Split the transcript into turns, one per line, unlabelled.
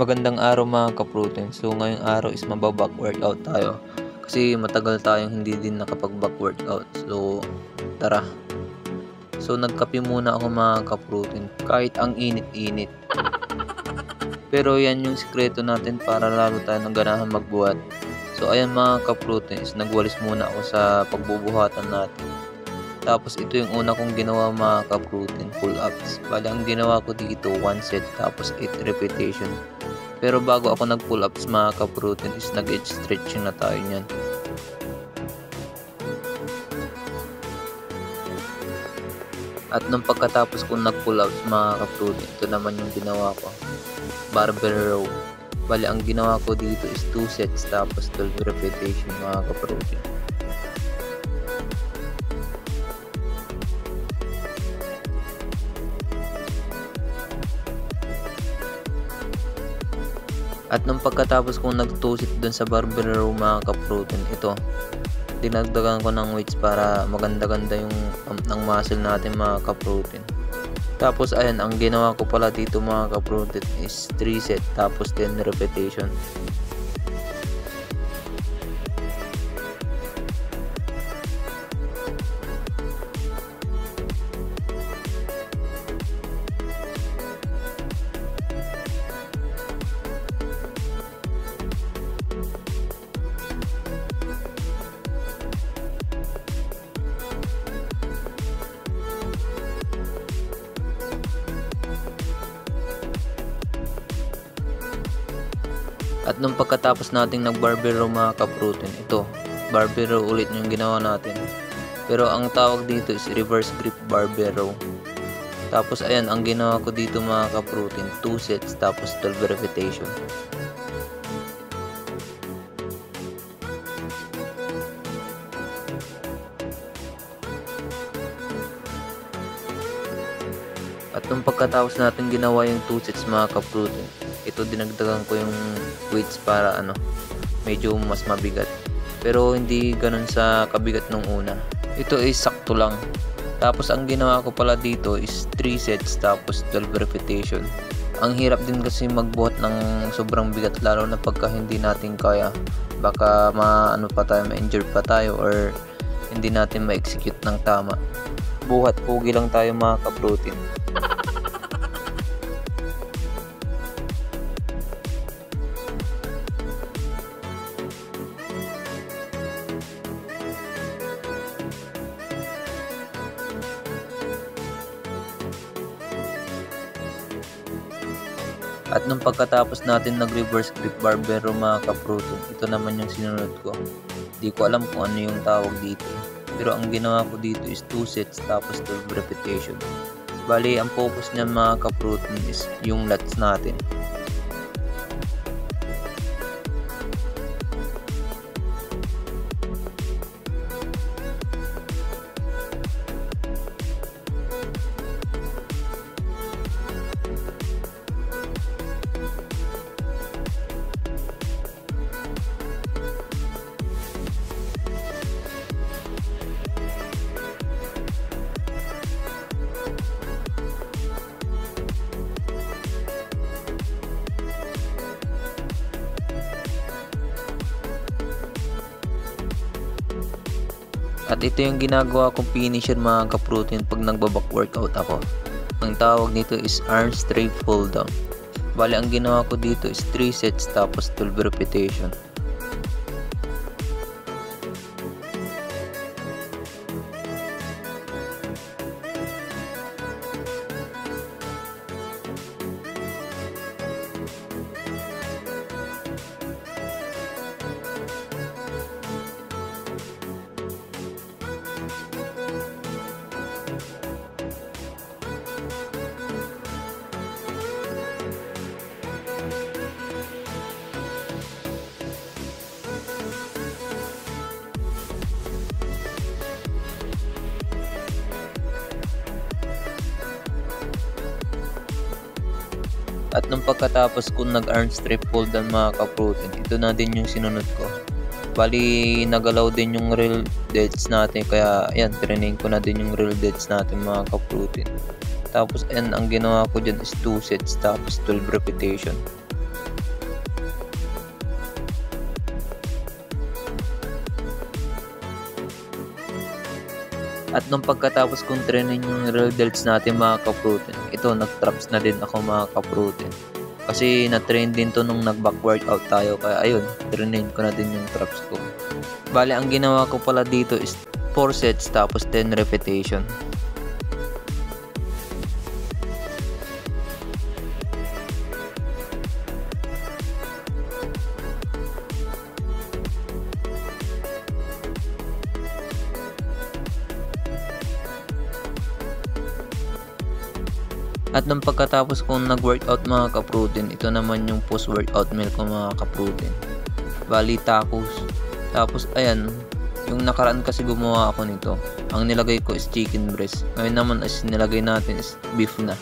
Magandang araw mga ka-protein. So ngayong araw is mababack workout tayo. Kasi matagal tayong hindi din nakapag-back workout. So tara. So nagkape muna ako mga ka-protein kahit ang init-init. Pero yan yung sikreto natin para lalo tayo ng ganahan magbuhat. So ayan mga ka-protein is nagwalis muna ako sa pagbubuhatan natin. Tapos ito yung una kong ginawa mga ka-protein, pull-ups. Bali ang ginawa ko dito 1 set tapos 8 repetition. Pero bago ako nag-pull-ups mga ka-protein is nag-edge stretching na tayo niyan. At nung pagkatapos kong nag-pull-ups mga ka-protein, ito naman yung ginawa ko. Barbell row. Bali ang ginawa ko dito is 2 sets tapos 12 repetition mga ka-protein. At nung pagkatapos kong nag-2-sit dun sa barbell row mga ka-protein, ito, dinagdagan ko ng weights para maganda-ganda yung ng muscle natin mga ka-protein. Tapos ayan, ang ginawa ko pala dito mga ka-protein is 3 set tapos 10 repetition. At nung pagkatapos nating nag-barbell row mga ka-protein, ito, barbell row ulit yung ginawa natin. Pero ang tawag dito is reverse grip barbell row. Tapos ayan, ang ginawa ko dito mga ka-protein, 2 sets tapos 12 repetition. At nung pagkatapos natin ginawa yung 2 sets mga ka-protein, ito dinagdagan ko yung weights para medyo mas mabigat. Pero hindi ganun sa kabigat nung una. Ito ay sakto lang. Tapos ang ginawa ko pala dito is 3 sets tapos 12 repetition. Ang hirap din kasi magbuhat ng sobrang bigat lalo na pagka hindi natin kaya. Baka ma-injure pa tayo or hindi natin ma-execute ng tama. Buhat pugi lang tayo mga ka-protein. At nung pagkatapos natin nag-reverse grip barbell row mga ka-protein, ito naman yung sinunod ko. Di ko alam kung ano yung tawag dito. Pero ang ginawa ko dito is 2 sets tapos 12 repetition. Bali, ang focus niyan mga ka-protein is yung lats natin. At ito yung ginagawa kong finisher mga ka-protein pag nagbaback workout ako. Ang tawag nito is arm straight pull down. Bali ang ginawa ko dito is 3 sets tapos 12 repetition. At nung pagkatapos kong nag-arm straight pull down mga ka-protein, ito na din yung sinunod ko. Bali, nagalaw din yung real deads natin. Kaya, ayan, training ko na din yung real deads natin mga ka-protein. Tapos, ayan, ang ginawa ko dyan is 2 sets tapos 12 repetition. At nung pagkatapos kong trainin yung real delts natin mga ka-protein, ito nag-traps na din ako mga ka-protein. Kasi na-train din to nung nag-back workout tayo, kaya ayun, trainin ko na din yung traps ko. Bale, ang ginawa ko pala dito is 4 sets tapos 10 repetition. At nung pagkatapos kong nag-workout mga ka-protein, ito naman yung post-workout meal ko mga ka-protein. Bali tacos. Tapos ayan, yung nakaraan kasi gumawa ako nito. Ang nilagay ko is chicken breast. Ngayon naman is nilagay natin is beef na.